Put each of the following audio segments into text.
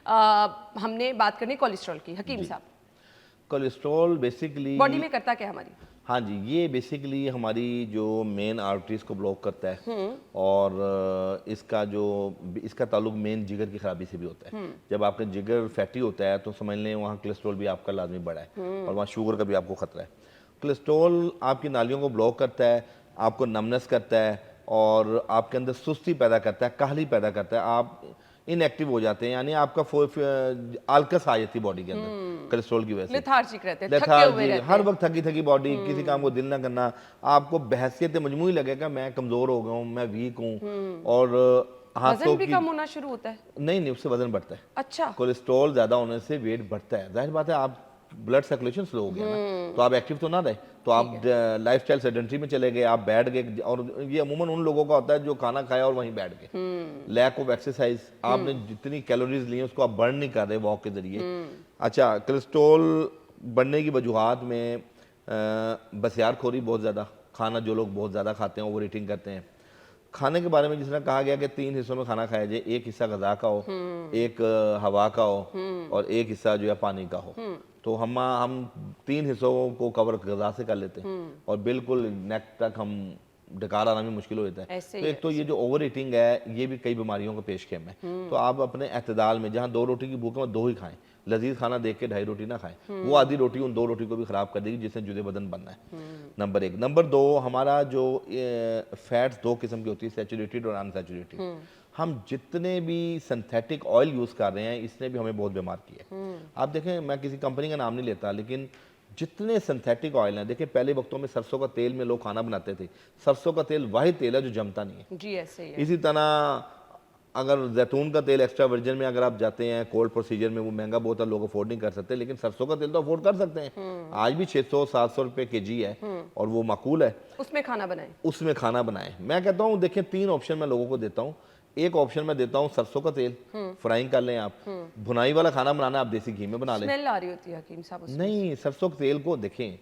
हमने बात करनी कोलेस्ट्रॉल की, हकीम साहब कोलेस्ट्रॉल बेसिकली बॉडी में करता क्या हमारी? हाँ जी, ये बेसिकली हमारी जो मेन आर्टरीज को ब्लॉक करता है और इसका ताल्लुक मेन जिगर की खराबी से भी होता है। जब आपका जिगर फैटी होता है तो समझ लें वहाँ कोलेस्ट्रॉल भी आपका लाजमी बढ़ा है और वहाँ शुगर का भी आपको खतरा है। कोलेस्ट्रॉल आपकी नालियों को ब्लॉक करता है, आपको नमनेस करता है और आपके अंदर सुस्ती पैदा करता है, काहली पैदा करता है, आप इनएक्टिव हो जाते हैं, यानी आपका आलकस आ जाती है बॉडी के अंदर कोलेस्ट्रॉल की वजह से। लेथार्जिक रहते हैं, थके हुए लेथार्जी, रहते हर हैं। वक्त थकी थकी बॉडी, किसी काम को दिल ना करना, आपको बहसियत मजमूई लगेगा मैं कमज़ोर हो गया हूँ, मैं वीक हूँ और हाथों वजन भी की कम होना शुरू होता है? नहीं, उससे वजन बढ़ता है। अच्छा। कोलेस्ट्रॉल ज़्यादा होने से वेट बढ़ता है, जाहिर बात है, आप ब्लड सर्कुलेशन स्लो हो गया ना, तो आप एक्टिव तो ना रहे, तो आप लाइफस्टाइल सेडेंटरी में चले गए, आप बैठ गए। और ये अमूमन उन लोगों का होता है जो खाना खाया और वहीं बैठ गए। लैक ऑफ एक्सरसाइज, आपने जितनी कैलोरीज ली हैं उसको आप बर्न नहीं कर रहे वॉक के जरिए। अच्छा, कोलेस्ट्रॉल बढ़ने की वजूहत में बसियारखोरी बहुत ज़्यादा, खाना जो लोग बहुत ज़्यादा खाते हैं, ओवर ईटिंग करते हैं। खाने के बारे में जिस तरह कहा गया कि 3 हिस्सों में खाना खाया जाए, एक हिस्सा गज़ा का हो, एक हवा का हो और एक हिस्सा जो है पानी का हो। तो हम 3 हिस्सों को कवर गज़ा से कर लेते हैं और बिल्कुल नेक तक हम डकार आना भी मुश्किल हो जाता है। तो एक तो ये जो ओवर ईटिंग है ये भी कई बीमारियों का पेशखेम है। तो आप अपने एतदाल में, जहाँ 2 रोटी की भूख है 2 ही खाएं, लजीज खाना देख के 2.5 रोटी ना खाएं, वो आधी रोटी उन 2 रोटी को भी खराब कर देगी जिससे जुदे बदन बनना है। नंबर 1। नंबर 2, हमारा जो फैट्स 2 किस्म की होती है, सैचुरेटेड और अनसैचुरेटेड। हम जितने भी सिंथेटिक ऑयल यूज़ कर रहे हैं इसने भी हमें बहुत बीमार किया है। आप देखें, मैं किसी कंपनी का नाम नहीं लेता, लेकिन जितने सिंथेटिक ऑयल हैं, देखिए पहले वक्तों में सरसों का तेल में लोग खाना बनाते थे। सरसों का तेल वही तेल है जो जमता नहीं है। जी ऐसे ही है। इसी तरह अगर जैतून का तेल एक्स्ट्रा वर्जिन में अगर आप जाते हैं कोल्ड प्रोसीजर में, वो महंगा बहुत है, लोग अफोर्ड नहीं कर सकते, लेकिन सरसों का तेल तो अफोर्ड कर सकते हैं। आज भी 600-700 रुपये केजी है और वो माकूल है। उसमें खाना बनाएं। उसमें खाना बनाएं। मैं कहता हूँ देखिए 3 ऑप्शन मैं लोगों को देता हूँ। एक ऑप्शन मैं देता हूँ सरसों का तेल, फ्राइंग कर लें आप। भुनाई वाला खाना बनाना है आप देसी घी में बना लें। स्मेल आ रही होती है हकीम साहब उसमें। नहीं, सरसों के तेल को देखें,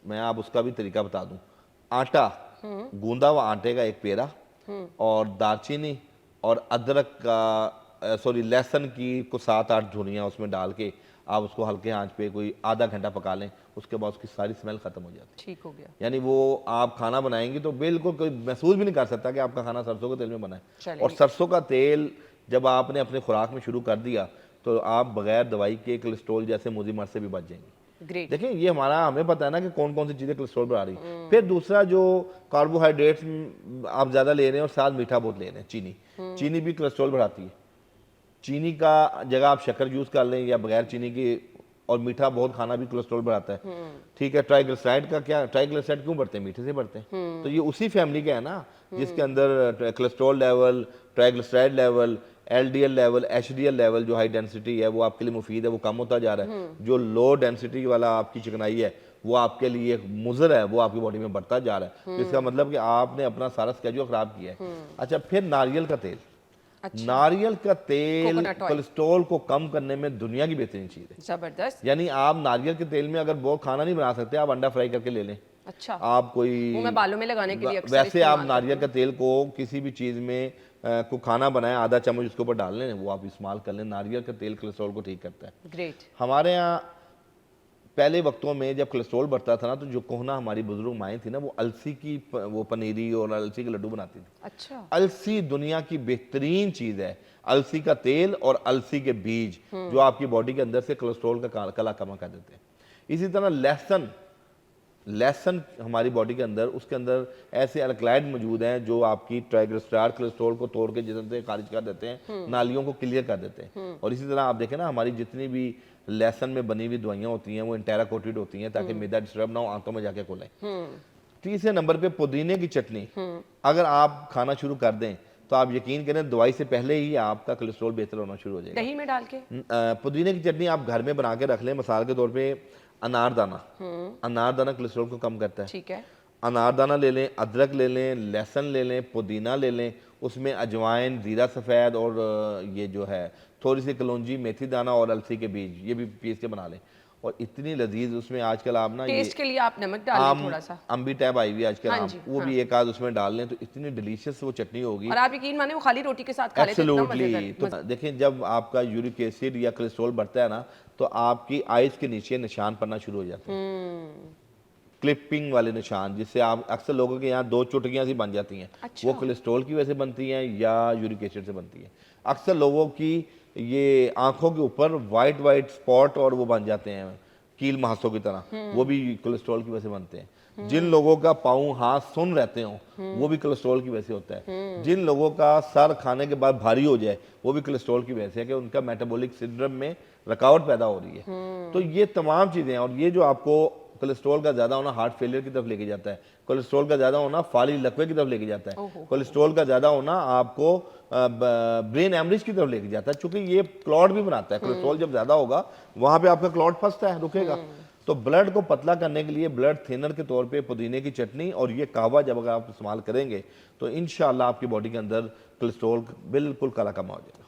मैं आप उसका भी तरीका बता दूं। आटा, गूंदा हुआ आटे का एक पेरा और दालचीनी और अदरक का सॉरी लहसुन की को 7-8 धुनियाँ उसमें डाल के आप उसको हल्के आंच पे कोई आधा घंटा पका लें, उसके बाद उसकी सारी स्मेल खत्म हो जाती है। ठीक हो गया। यानी वो आप खाना बनाएंगे तो बिल्कुल कोई महसूस भी नहीं कर सकता कि आपका खाना सरसों के तेल में बना है। चलिए। और सरसों का तेल जब आपने अपने खुराक में शुरू कर दिया तो आप बगैर दवाई के कोलेस्ट्रॉल जैसे मुजी मर्ज से भी बच जाएंगे। ग्रेट। देखें, ये हमें पता है ना कि कौन कौन सी चीज़ें कोलेस्ट्रॉल बढ़ा रही है। फिर दूसरा, जो कार्बोहाइड्रेट्स आप ज़्यादा ले रहे हैं और साथ मीठा बहुत ले रहे हैं, चीनी भी कोलेस्ट्रॉल बढ़ाती है। चीनी का जगह आप शक्कर यूज़ कर लें या बगैर चीनी की, और मीठा बहुत खाना भी कोलेस्ट्रॉल बढ़ाता है। ठीक है, ट्राइग्लिसराइड का क्या, ट्राइग्लिसराइड क्यों बढ़ते हैं? मीठे से बढ़ते हैं। तो ये उसी फैमिली का है ना, जिसके अंदर cholesterol level, triglyceride level, LDL level, HDL level जो हाई डेंसिटी है वो आपके लिए मुफीद है, वो कम होता जा रहा है। जो लो डेंसिटी वाला आपकी चिकनाई है वो आपके लिए मुज़र है, वो आपकी बॉडी में बढ़ता जा रहा है। तो इसका मतलब कि आपने अपना सारा स्केड्यूल खराब किया है। अच्छा, फिर नारियल का तेल। अच्छा। नारियल का तेल कोकोनट ऑयल। कोलेस्ट्रॉल को कम करने में दुनिया की बेहतरीन चीज़ है। जबरदस्त। यानी आप नारियल के तेल में अगर बहुत खाना नहीं बना सकते, आप अंडा फ्राई करके ले लें। अच्छा। आप कोई वो मैं बालों में लगाने के लिए अक्सर वैसे आप इस्तेमाल नारियल करती का तेल को किसी भी चीज़ में को खाना बनाएं, आधा चम्मच उसके ऊपर डाल लें, वो आप इस्तेमाल कर लें। नारियल का तेल कोलेस्ट्रॉल को ठीक करता है। हूँ। ग्रेट। हमारे यहाँ पहले वक्तों में जब कोलेस्ट्रॉल बढ़ता था ना, तो जो कोहना हमारी बुजुर्ग माएँ थी ना, वो अलसी की वो पनीरी और अलसी के लड्डू बनाती थी। अच्छा। अलसी दुनिया की बेहतरीन चीज़ है। अलसी का तेल और अलसी के बीज जो आपकी बॉडी के अंदर से कोलेस्ट्रॉल का कला कमा कर देते हैं। इसी तरह लहसुन, लहसुन हमारी बॉडी के अंदर, उसके अंदर ऐसे अल्कलाइड मौजूद हैं जो आपकी ट्राइग्लिसराइड कोलेस्ट्रॉल को तोड़ के जिसम से खारिज कर देते हैं, नालियों को क्लियर कर देते हैं। और इसी तरह आप देखें ना, हमारी जितनी भी लहसुन में बनी हुई दवाइयाँ होती हैं वो इंटेरा कोटेड होती हैं ताकि मैदा डिस्टर्ब ना हो, आंतों में जाके खुले। तीसरे नंबर पे पुदीने की चटनी अगर आप खाना शुरू कर दें तो आप यकीन करें दवाई से पहले ही आपका कोलेस्ट्रॉल बेहतर होना शुरू हो जाएगा। दही में डाल के। पुदीने की चटनी आप घर में बना के रख लें मसाले के तौर पे। अनारदाना, अनारदाना कोलेस्ट्रॉल को कम करता है। ठीक है। अनारदाना ले लें, अदरक ले लें, लहसुन ले लें, पुदीना ले लें, उसमें अजवाइन, ज़ीरा सफ़ेद और ये जो है थोड़ी सी कलौंजी, मेथी दाना और अलसी के बीज, ये भी पीस के बना लें। और इतनी लजीज उसमें आजकल आप ना टेस्ट के लिए आप नमक डालें आम थोड़ा सा। अम्बी टैब आई हुई है आजकल, हाँ आम जी, वो भी एक आध उसमें डाल लें तो इतनी डिलीशियस वो चटनी होगी। और आप यकीन माने वो खाली रोटी के साथ खा लेते हैं, इतना एब्सोल्युटली। तो मजेदार। देखें जब आपका यूरिक एसिड या कोलेस्ट्रॉल बढ़ता है ना तो आपकी आइज के नीचे निशान पड़ना शुरू हो जाते हैं, क्लिपिंग वाले निशान, जिससे आप अक्सर लोगों के यहाँ 2 चुटकियाँ सी बन जाती हैं। अच्छा। वो कोलेस्ट्रॉल की वजह से बनती हैं या यूरिक एसिड से बनती हैं। अक्सर लोगों की ये आंखों के ऊपर वाइट वाइट स्पॉट और वो बन जाते हैं कील महासों की तरह, वो भी कोलेस्ट्रॉल की वजह से बनते हैं। जिन लोगों का पाँव हाथ सुन रहते हों वो भी कोलेस्ट्रॉल की वजह से होता है। जिन लोगों का सर खाने के बाद भारी हो जाए वो भी कोलेस्ट्रॉल की वजह से है कि उनका मेटाबॉलिक सिंड्रोम में रुकावट पैदा हो रही है। तो ये तमाम चीज़ें हैं, और ये जो आपको कोलेस्ट्रॉल का ज़्यादा होना हार्ट फेलियर की तरफ लेके जाता है, कोलेस्ट्रॉल का ज़्यादा होना फाली लकवे की तरफ लेके जाता है, कोलेस्ट्रॉल का ज़्यादा होना आपको ब्रेन एमरेज की तरफ लेके जाता है, क्योंकि ये क्लॉट भी बनाता है। कोलेस्ट्रॉल जब ज़्यादा होगा वहाँ पे आपका क्लॉट फंसता है, रुकेगा। तो ब्लड को पतला करने के लिए ब्लड थिनर के तौर पे पुदीने की चटनी और ये कहवा जब अगर आप इस्तेमाल करेंगे तो इंशाल्लाह आपकी बॉडी के अंदर कोलेस्ट्रॉल बिल्कुल काला कमा हो जाएगा।